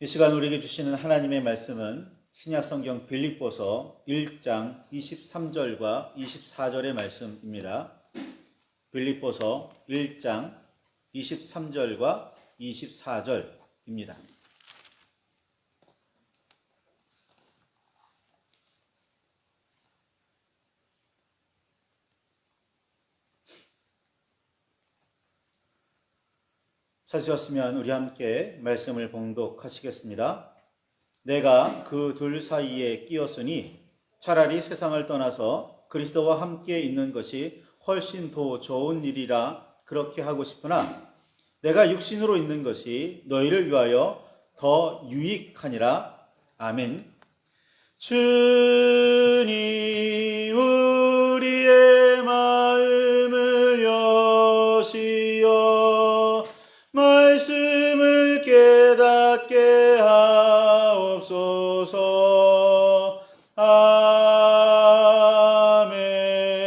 이 시간 우리에게 주시는 하나님의 말씀은 신약성경 빌립보서 1장 23절과 24절의 말씀입니다. 빌립보서 1장 23절과 24절입니다. 찾으셨으면 우리 함께 말씀을 봉독하시겠습니다. 내가 그 둘 사이에 끼었으니 차라리 세상을 떠나서 그리스도와 함께 있는 것이 훨씬 더 좋은 일이라 그렇게 하고 싶으나 내가 육신으로 있는 것이 너희를 위하여 더 유익하니라. 아멘. 주님 우리의 마음을 여시어 말씀을 깨닫게 하옵소서.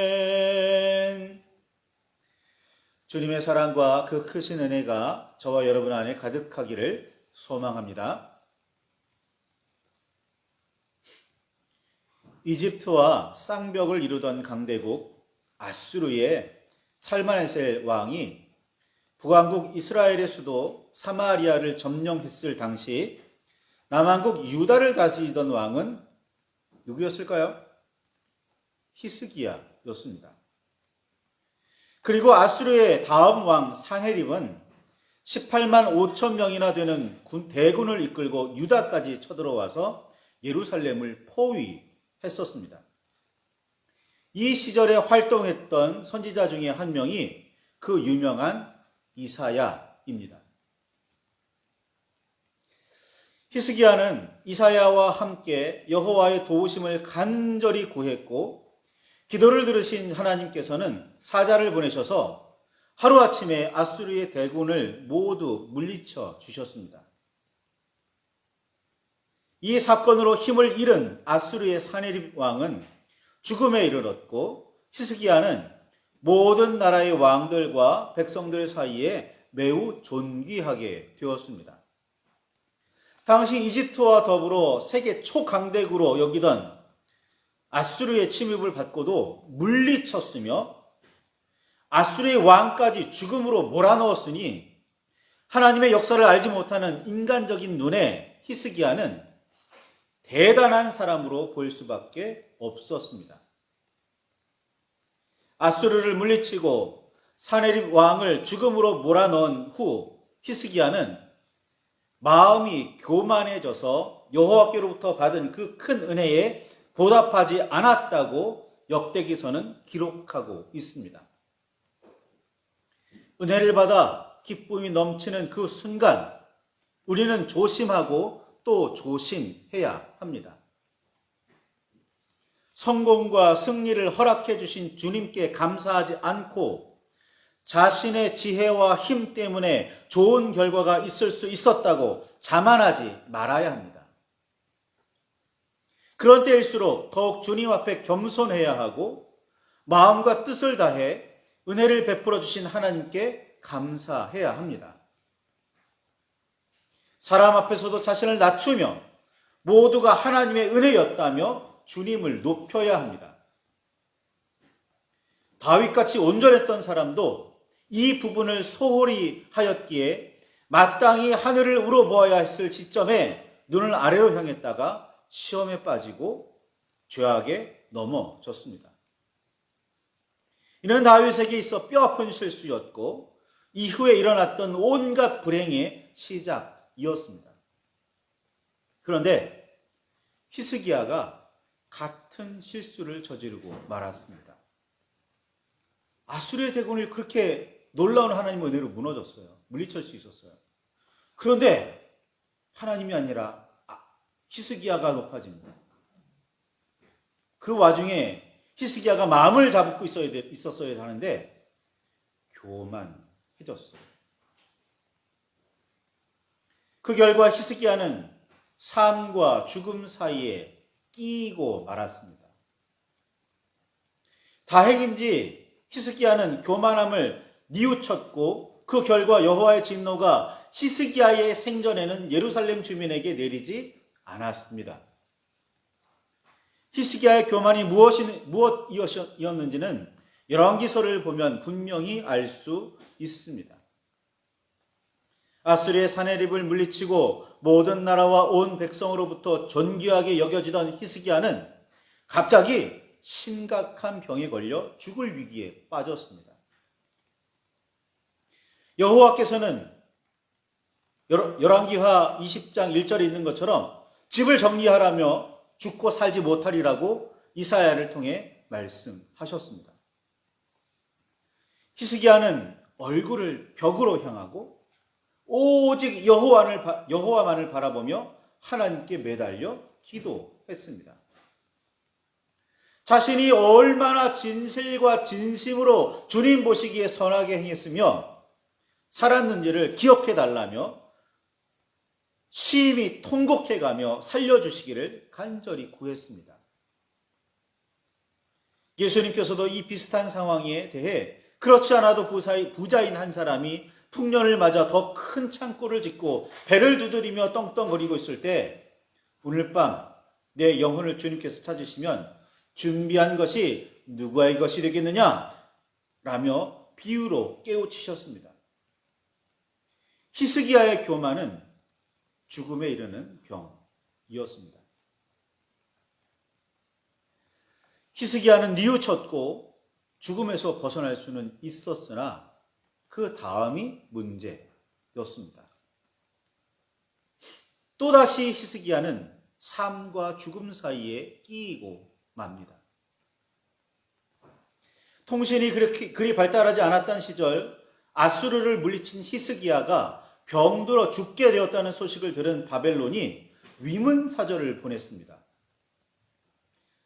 아멘. 주님의 사랑과 그 크신 은혜가 저와 여러분 안에 가득하기를 소망합니다. 이집트와 쌍벽을 이루던 강대국 아수르의 살마네셀 왕이 북왕국 이스라엘의 수도 사마리아를 점령했을 당시 남왕국 유다를 다스리던 왕은 누구였을까요? 히스기야였습니다. 그리고 아수르의 다음 왕 사헤립은 18만 5천 명이나 되는 대군을 이끌고 유다까지 쳐들어와서 예루살렘을 포위했었습니다. 이 시절에 활동했던 선지자 중에 한 명이 그 유명한 이사야입니다. 히스기야는 이사야와 함께 여호와의 도우심을 간절히 구했고 기도를 들으신 하나님께서는 사자를 보내셔서 하루아침에 아수르의 대군을 모두 물리쳐 주셨습니다. 이 사건으로 힘을 잃은 아수르의 사네립 왕은 죽음에 이르렀고 히스기야는 모든 나라의 왕들과 백성들 사이에 매우 존귀하게 되었습니다. 당시 이집트와 더불어 세계 초강대국으로 여기던 아수르의 침입을 받고도 물리쳤으며 아수르의 왕까지 죽음으로 몰아넣었으니 하나님의 역사를 알지 못하는 인간적인 눈에 히스기야는 대단한 사람으로 보일 수밖에 없었습니다. 아수르를 물리치고 사네립 왕을 죽음으로 몰아넣은 후 히스기야는 마음이 교만해져서 여호와께로부터 받은 그 큰 은혜에 보답하지 않았다고 역대기서는 기록하고 있습니다. 은혜를 받아 기쁨이 넘치는 그 순간 우리는 조심하고 또 조심해야 합니다. 성공과 승리를 허락해 주신 주님께 감사하지 않고 자신의 지혜와 힘 때문에 좋은 결과가 있을 수 있었다고 자만하지 말아야 합니다. 그런 때일수록 더욱 주님 앞에 겸손해야 하고 마음과 뜻을 다해 은혜를 베풀어 주신 하나님께 감사해야 합니다. 사람 앞에서도 자신을 낮추며 모두가 하나님의 은혜였다며 주님을 높여야 합니다. 다윗같이 온전했던 사람도 이 부분을 소홀히 하였기에 마땅히 하늘을 우러보아야 했을 시점에 눈을 아래로 향했다가 시험에 빠지고 죄악에 넘어졌습니다. 이는 다윗에게 있어 뼈아픈 실수였고 이후에 일어났던 온갖 불행의 시작이었습니다. 그런데 히스기야가 같은 실수를 저지르고 말았습니다. 아수르의 대군이 그렇게 놀라운 하나님의 은혜로 무너졌어요. 물리칠 수 있었어요. 그런데 하나님이 아니라 히스기야가 높아집니다. 그 와중에 히스기야가 마음을 잡고 있었어야 하는데 교만해졌어요. 그 결과 히스기야는 삶과 죽음 사이에 끼이고 말았습니다. 다행인지 히스기야는 교만함을 뉘우쳤고 그 결과 여호와의 진노가 히스기야의 생전에는 예루살렘 주민에게 내리지 않았습니다. 히스기야의 교만이 무엇이었는지는 열왕기서를 보면 분명히 알 수 있습니다. 아수르의 사내립을 물리치고 모든 나라와 온 백성으로부터 존귀하게 여겨지던 히스기야는 갑자기 심각한 병에 걸려 죽을 위기에 빠졌습니다. 여호와께서는 열왕기하 20장 1절에 있는 것처럼 집을 정리하라며 죽고 살지 못하리라고 이사야를 통해 말씀하셨습니다. 히스기야는 얼굴을 벽으로 향하고 오직 여호와만을 바라보며 하나님께 매달려 기도했습니다. 자신이 얼마나 진실과 진심으로 주님 보시기에 선하게 행했으며 살았는지를 기억해 달라며 심히 통곡해가며 살려주시기를 간절히 구했습니다. 예수님께서도 이 비슷한 상황에 대해 그렇지 않아도 부자인 한 사람이 풍년을 맞아 더 큰 창고를 짓고 배를 두드리며 떵떵거리고 있을 때 오늘 밤 내 영혼을 주님께서 찾으시면 준비한 것이 누구의 것이 되겠느냐? 라며 비유로 깨우치셨습니다. 히스기야의 교만은 죽음에 이르는 병이었습니다. 히스기야는 뉘우쳤고 죽음에서 벗어날 수는 있었으나 그 다음이 문제였습니다. 또다시 히스기야는 삶과 죽음 사이에 끼이고 맙니다. 통신이 그리 발달하지 않았던 시절 아수르를 물리친 히스기야가 병들어 죽게 되었다는 소식을 들은 바벨론이 위문사절을 보냈습니다.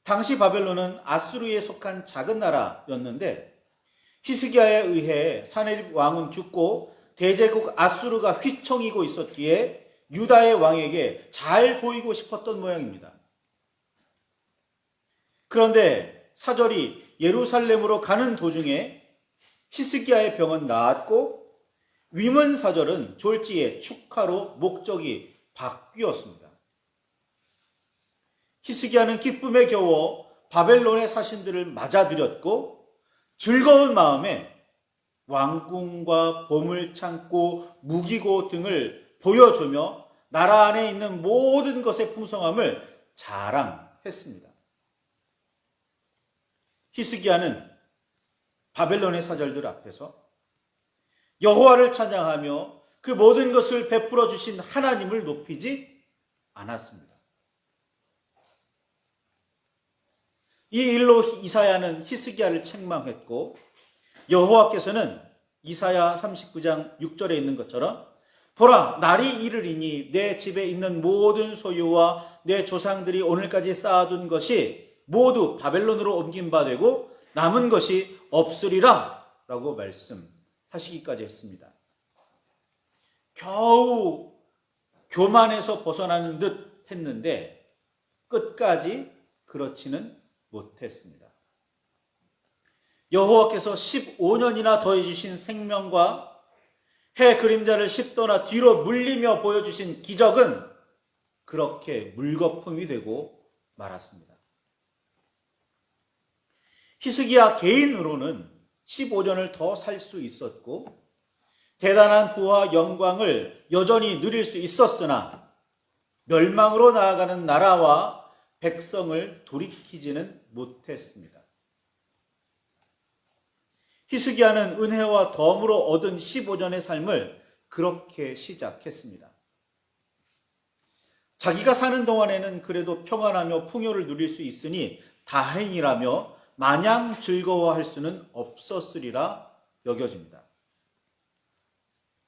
당시 바벨론은 아수르에 속한 작은 나라였는데 히스기야에 의해 사네립 왕은 죽고 대제국 아수르가 휘청이고 있었기에 유다의 왕에게 잘 보이고 싶었던 모양입니다. 그런데 사절이 예루살렘으로 가는 도중에 히스기야의 병은 나았고 위문사절은 졸지에 축하로 목적이 바뀌었습니다. 히스기야는 기쁨에 겨워 바벨론의 사신들을 맞아들였고 즐거운 마음에 왕궁과 보물창고, 무기고 등을 보여주며 나라 안에 있는 모든 것의 풍성함을 자랑했습니다. 히스기야는 바벨론의 사절들 앞에서 여호와를 찬양하며 그 모든 것을 베풀어 주신 하나님을 높이지 않았습니다. 이 일로 이사야는 히스기야를 책망했고 여호와께서는 이사야 39장 6절에 있는 것처럼 보라, 날이 이르리니 내 집에 있는 모든 소유와 내 조상들이 오늘까지 쌓아둔 것이 모두 바벨론으로 옮긴 바 되고 남은 것이 없으리라 라고 말씀하시기까지 했습니다. 겨우 교만에서 벗어나는 듯 했는데 끝까지 그렇지는 못했습니다. 여호와께서 15년이나 더해주신 생명과 해 그림자를 10도나 뒤로 물리며 보여주신 기적은 그렇게 물거품이 되고 말았습니다. 히스기야 개인으로는 15년을 더 살 수 있었고 대단한 부와 영광을 여전히 누릴 수 있었으나 멸망으로 나아가는 나라와 백성을 돌이키지는 못했습니다. 히스기야는 은혜와 덤으로 얻은 15년의 삶을 그렇게 시작했습니다. 자기가 사는 동안에는 그래도 평안하며 풍요를 누릴 수 있으니 다행이라며 마냥 즐거워할 수는 없었으리라 여겨집니다.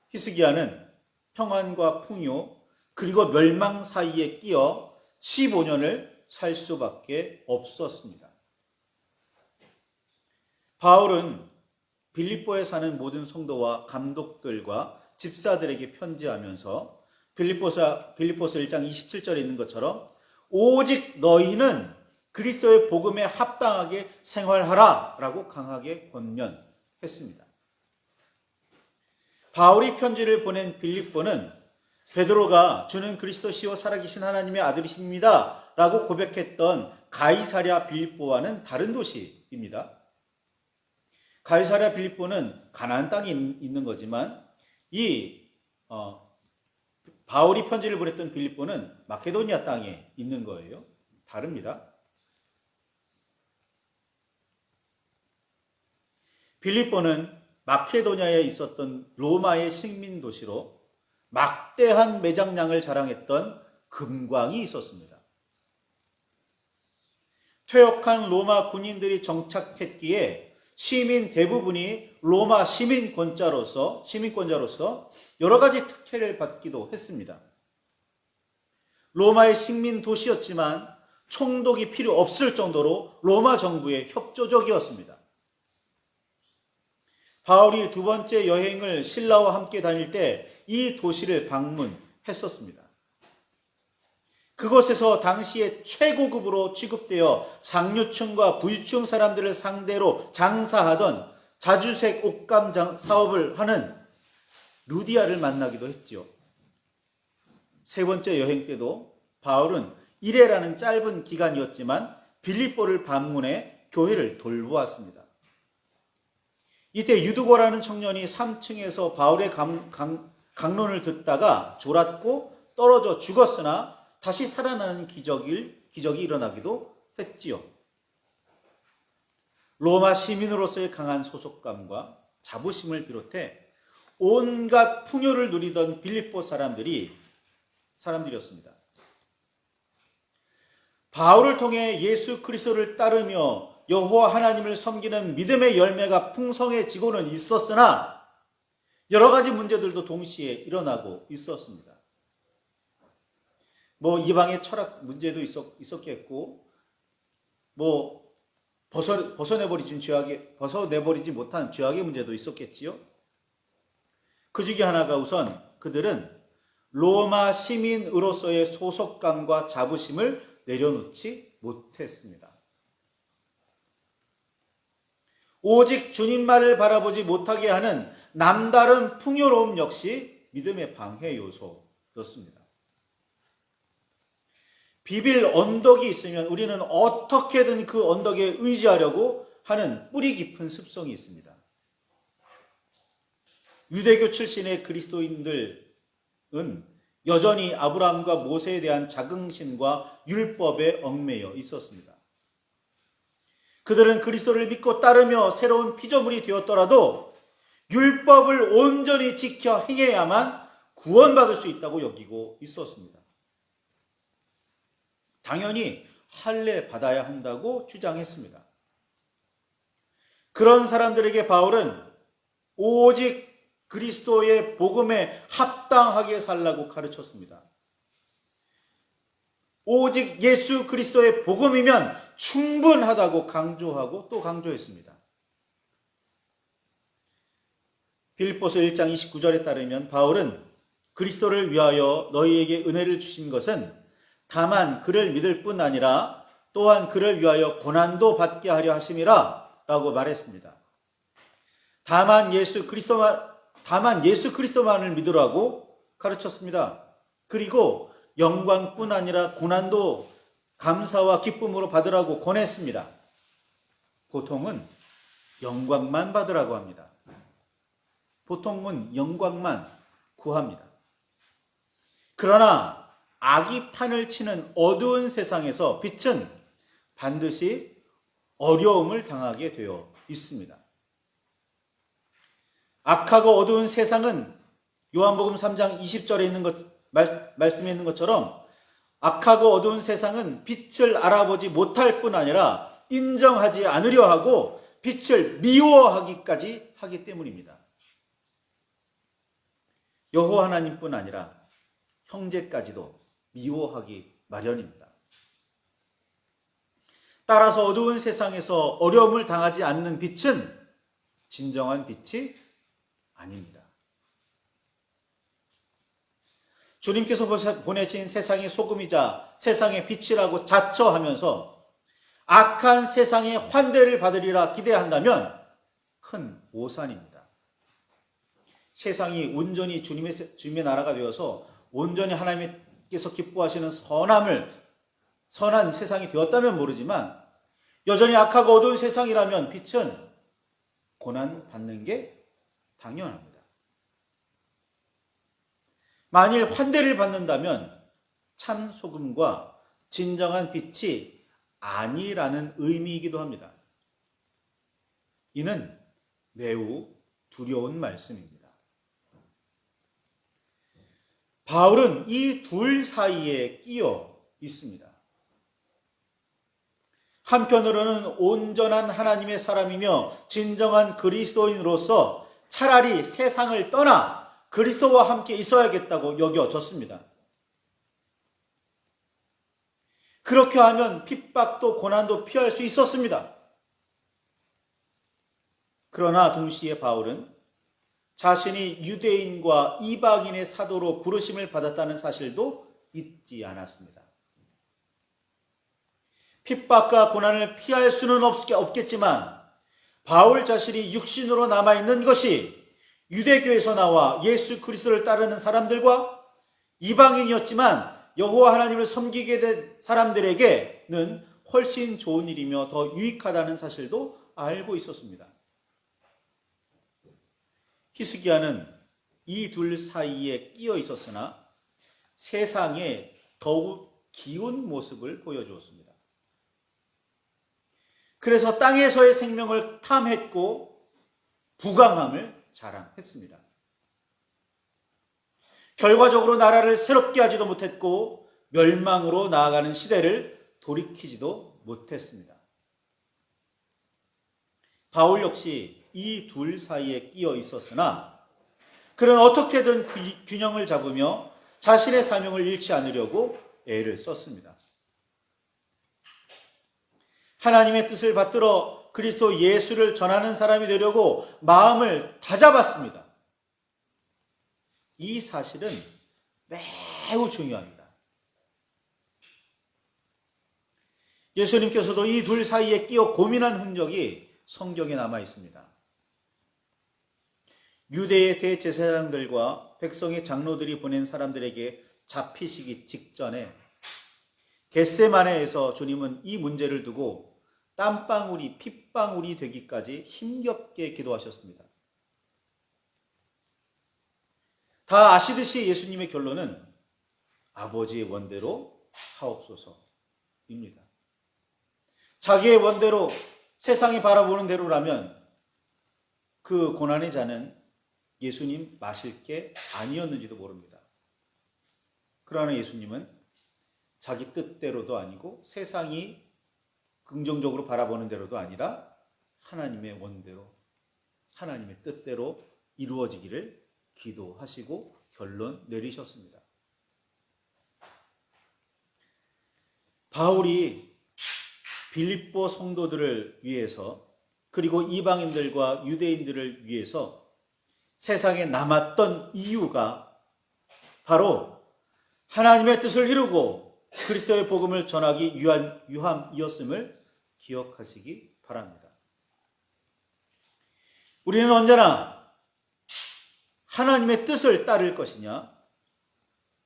히스기야는 평안과 풍요 그리고 멸망 사이에 끼어 15년을 살 수밖에 없었습니다. 바울은 빌립보에 사는 모든 성도와 감독들과 집사들에게 편지하면서 빌립보서 1장 27절에 있는 것처럼 오직 너희는 그리스도의 복음에 합당하게 생활하라 라고 강하게 권면했습니다. 바울이 편지를 보낸 빌립보는 베드로가 주는 그리스도시요 살아계신 하나님의 아들이십니다 라고 고백했던 가이사랴 빌립보와는 다른 도시입니다. 가이사랴 빌립보는 가나안 땅에 있는 거지만 이 바울이 편지를 보냈던 빌립보는 마케도니아 땅에 있는 거예요. 다릅니다. 빌립보는 마케도니아에 있었던 로마의 식민 도시로 막대한 매장량을 자랑했던 금광이 있었습니다. 퇴역한 로마 군인들이 정착했기에 시민 대부분이 로마 시민권자로서 여러 가지 특혜를 받기도 했습니다. 로마의 식민 도시였지만 총독이 필요 없을 정도로 로마 정부에 협조적이었습니다. 바울이 두 번째 여행을 신라와 함께 다닐 때 이 도시를 방문했었습니다. 그곳에서 당시에 최고급으로 취급되어 상류층과 부유층 사람들을 상대로 장사하던 자주색 옷감 사업을 하는 루디아를 만나기도 했지요. 세 번째 여행 때도 바울은 1회라는 짧은 기간이었지만 빌립보를 방문해 교회를 돌보았습니다. 이때 유두고라는 청년이 3층에서 바울의 강론을 듣다가 졸았고 떨어져 죽었으나 다시 살아나는 기적이 일어나기도 했지요. 로마 시민으로서의 강한 소속감과 자부심을 비롯해 온갖 풍요를 누리던 빌립보 사람들이었습니다. 바울을 통해 예수 그리스도를 따르며 여호와 하나님을 섬기는 믿음의 열매가 풍성해지고는 있었으나 여러 가지 문제들도 동시에 일어나고 있었습니다. 이방의 철학 문제도 있었겠고, 벗어내버리지 못한 죄악의 문제도 있었겠지요. 그 중에 하나가 우선 그들은 로마 시민으로서의 소속감과 자부심을 내려놓지 못했습니다. 오직 주님 말을 바라보지 못하게 하는 남다른 풍요로움 역시 믿음의 방해 요소였습니다. 비빌 언덕이 있으면 우리는 어떻게든 그 언덕에 의지하려고 하는 뿌리 깊은 습성이 있습니다. 유대교 출신의 그리스도인들은 여전히 아브라함과 모세에 대한 자긍심과 율법에 얽매여 있었습니다. 그들은 그리스도를 믿고 따르며 새로운 피조물이 되었더라도 율법을 온전히 지켜 행해야만 구원받을 수 있다고 여기고 있었습니다. 당연히 할례 받아야 한다고 주장했습니다. 그런 사람들에게 바울은 오직 그리스도의 복음에 합당하게 살라고 가르쳤습니다. 오직 예수 그리스도의 복음이면 충분하다고 강조하고 또 강조했습니다. 빌립보서 1장 29절에 따르면 바울은 그리스도를 위하여 너희에게 은혜를 주신 것은 다만 그를 믿을 뿐 아니라 또한 그를 위하여 고난도 받게 하려 하심이라 라고 말했습니다. 다만 예수 그리스도만을 믿으라고 가르쳤습니다. 그리고 영광뿐 아니라 고난도 감사와 기쁨으로 받으라고 권했습니다. 보통은 영광만 받으라고 합니다. 보통은 영광만 구합니다. 그러나 악이 판을 치는 어두운 세상에서 빛은 반드시 어려움을 당하게 되어 있습니다. 악하고 어두운 세상은 요한복음 3장 20절에 있는 말씀에 있는 것처럼 악하고 어두운 세상은 빛을 알아보지 못할 뿐 아니라 인정하지 않으려 하고 빛을 미워하기까지 하기 때문입니다. 여호와 하나님뿐 아니라 형제까지도 미워하기 마련입니다. 따라서 어두운 세상에서 어려움을 당하지 않는 빛은 진정한 빛이 아닙니다. 주님께서 보내신 세상의 소금이자 세상의 빛이라고 자처하면서 악한 세상의 환대를 받으리라 기대한다면 큰 오산입니다. 세상이 온전히 주님의 나라가 되어서 온전히 하나님께서 기뻐하시는 선한 세상이 되었다면 모르지만 여전히 악하고 어두운 세상이라면 빛은 고난 받는 게 당연합니다. 만일 환대를 받는다면 참 소금과 진정한 빛이 아니라는 의미이기도 합니다. 이는 매우 두려운 말씀입니다. 바울은 이 둘 사이에 끼어 있습니다. 한편으로는 온전한 하나님의 사람이며 진정한 그리스도인으로서 차라리 세상을 떠나 그리스도와 함께 있어야겠다고 여겨졌습니다. 그렇게 하면 핍박도 고난도 피할 수 있었습니다. 그러나 동시에 바울은 자신이 유대인과 이방인의 사도로 부르심을 받았다는 사실도 잊지 않았습니다. 핍박과 고난을 피할 수는 없겠지만 바울 자신이 육신으로 남아있는 것이 유대교에서 나와 예수 그리스도를 따르는 사람들과 이방인이었지만 여호와 하나님을 섬기게 된 사람들에게는 훨씬 좋은 일이며 더 유익하다는 사실도 알고 있었습니다. 히스기야는 이 둘 사이에 끼어 있었으나 세상에 더욱 기운 모습을 보여주었습니다. 그래서 땅에서의 생명을 탐했고 부강함을 자랑했습니다. 결과적으로 나라를 새롭게 하지도 못했고 멸망으로 나아가는 시대를 돌이키지도 못했습니다. 바울 역시 이 둘 사이에 끼어 있었으나 그는 어떻게든 균형을 잡으며 자신의 사명을 잃지 않으려고 애를 썼습니다. 하나님의 뜻을 받들어 그리스도 예수를 전하는 사람이 되려고 마음을 다잡았습니다. 이 사실은 매우 중요합니다. 예수님께서도 이 둘 사이에 끼어 고민한 흔적이 성경에 남아 있습니다. 유대의 대제사장들과 백성의 장로들이 보낸 사람들에게 잡히시기 직전에 겟세마네에서 주님은 이 문제를 두고 땀방울이 핏방울이 되기까지 힘겹게 기도하셨습니다. 다 아시듯이 예수님의 결론은 아버지의 원대로 하옵소서입니다. 자기의 원대로 세상이 바라보는 대로라면 그 고난의 잔은 예수님 마실 게 아니었는지도 모릅니다. 그러나 예수님은 자기 뜻대로도 아니고 세상이 긍정적으로 바라보는 대로도 아니라 하나님의 원대로 하나님의 뜻대로 이루어지기를 기도하시고 결론 내리셨습니다. 바울이 빌립보 성도들을 위해서 그리고 이방인들과 유대인들을 위해서 세상에 남았던 이유가 바로 하나님의 뜻을 이루고 그리스도의 복음을 전하기 위함이었음을 기억하시기 바랍니다. 우리는 언제나 하나님의 뜻을 따를 것이냐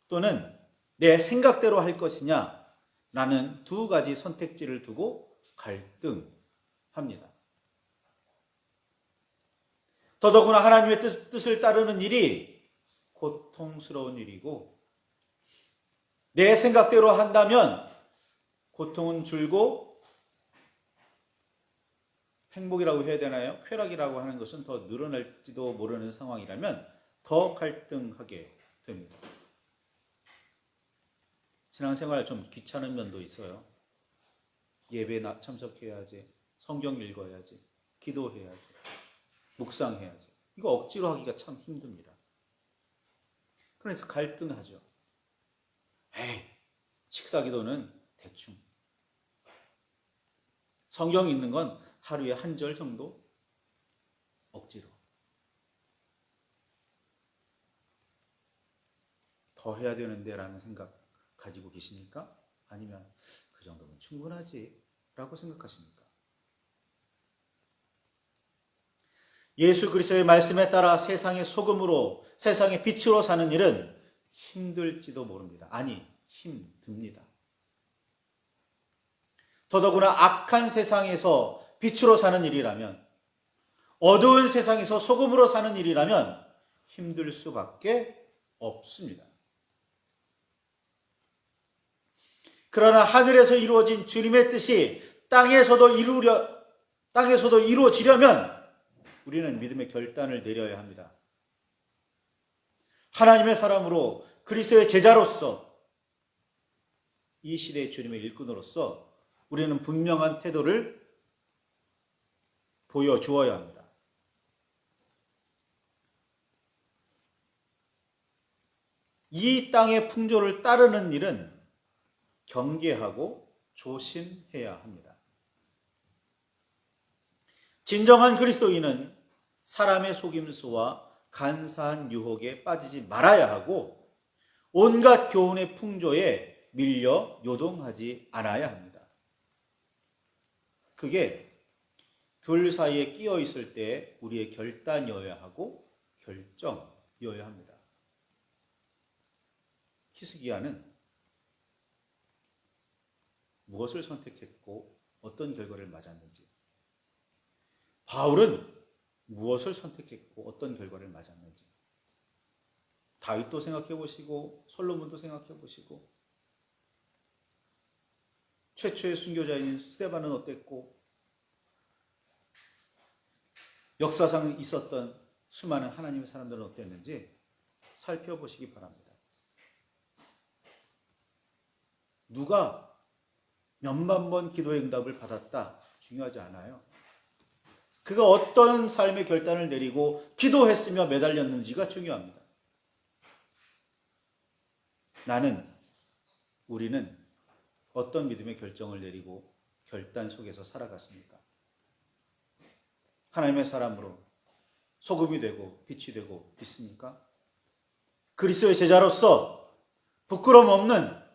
또는 내 생각대로 할 것이냐 라는 두 가지 선택지를 두고 갈등합니다. 더더구나 하나님의 뜻을 따르는 일이 고통스러운 일이고 내 생각대로 한다면 고통은 줄고 행복이라고 해야 되나요? 쾌락이라고 하는 것은 더 늘어날지도 모르는 상황이라면 더 갈등하게 됩니다. 신앙생활 좀 귀찮은 면도 있어요. 예배 참석해야지, 성경 읽어야지, 기도해야지, 묵상해야지. 이거 억지로 하기가 참 힘듭니다. 그래서 갈등하죠. 에이, 식사기도는 대충. 성경 읽는 건 하루에 한 절 정도 억지로. 더 해야 되는데 라는 생각 가지고 계십니까? 아니면 그 정도면 충분하지 라고 생각하십니까? 예수 그리스도의 말씀에 따라 세상의 소금으로, 세상의 빛으로 사는 일은 힘들지도 모릅니다. 아니, 힘듭니다. 더더구나 악한 세상에서 빛으로 사는 일이라면, 어두운 세상에서 소금으로 사는 일이라면 힘들 수밖에 없습니다. 그러나 하늘에서 이루어진 주님의 뜻이 땅에서도 이루어지려면 우리는 믿음의 결단을 내려야 합니다. 하나님의 사람으로, 그리스도의 제자로서, 이 시대의 주님의 일꾼으로서 우리는 분명한 태도를 보여주어야 합니다. 이 땅의 풍조를 따르는 일은 경계하고 조심해야 합니다. 진정한 그리스도인은 사람의 속임수와 간사한 유혹에 빠지지 말아야 하고 온갖 교훈의 풍조에 밀려 요동하지 않아야 합니다. 그게 둘 사이에 끼어 있을 때 우리의 결단이어야 하고 결정이어야 합니다. 히스기야는 무엇을 선택했고 어떤 결과를 맞았는지, 바울은 무엇을 선택했고 어떤 결과를 맞았는지, 다윗도 생각해 보시고 솔로몬도 생각해 보시고, 최초의 순교자인 스데반은 어땠고, 역사상 있었던 수많은 하나님의 사람들은 어땠는지 살펴보시기 바랍니다. 누가 몇만 번 기도의 응답을 받았다 중요하지 않아요. 그가 어떤 삶의 결단을 내리고 기도했으며 매달렸는지가 중요합니다. 우리는 어떤 믿음의 결정을 내리고 결단 속에서 살아갔습니까? 하나님의 사람으로 소금이 되고 빛이 되고 있습니까? 그리스도의 제자로서 부끄러움 없는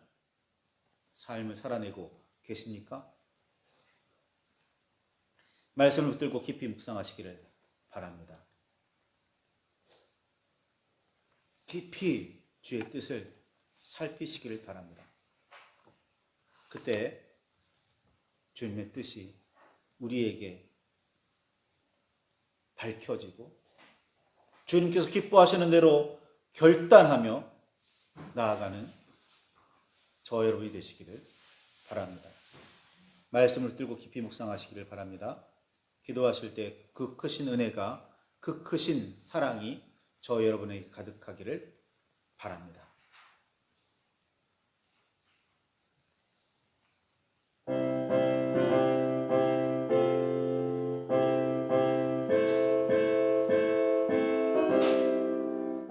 삶을 살아내고 계십니까? 말씀을 붙들고 깊이 묵상하시기를 바랍니다. 깊이 주의 뜻을 살피시기를 바랍니다. 그때 주님의 뜻이 우리에게 밝혀지고 주님께서 기뻐하시는 대로 결단하며 나아가는 저 여러분이 되시기를 바랍니다. 말씀을 붙들고 깊이 묵상하시기를 바랍니다. 기도하실 때 그 크신 은혜가, 그 크신 사랑이 저 여러분에게 가득하기를 바랍니다.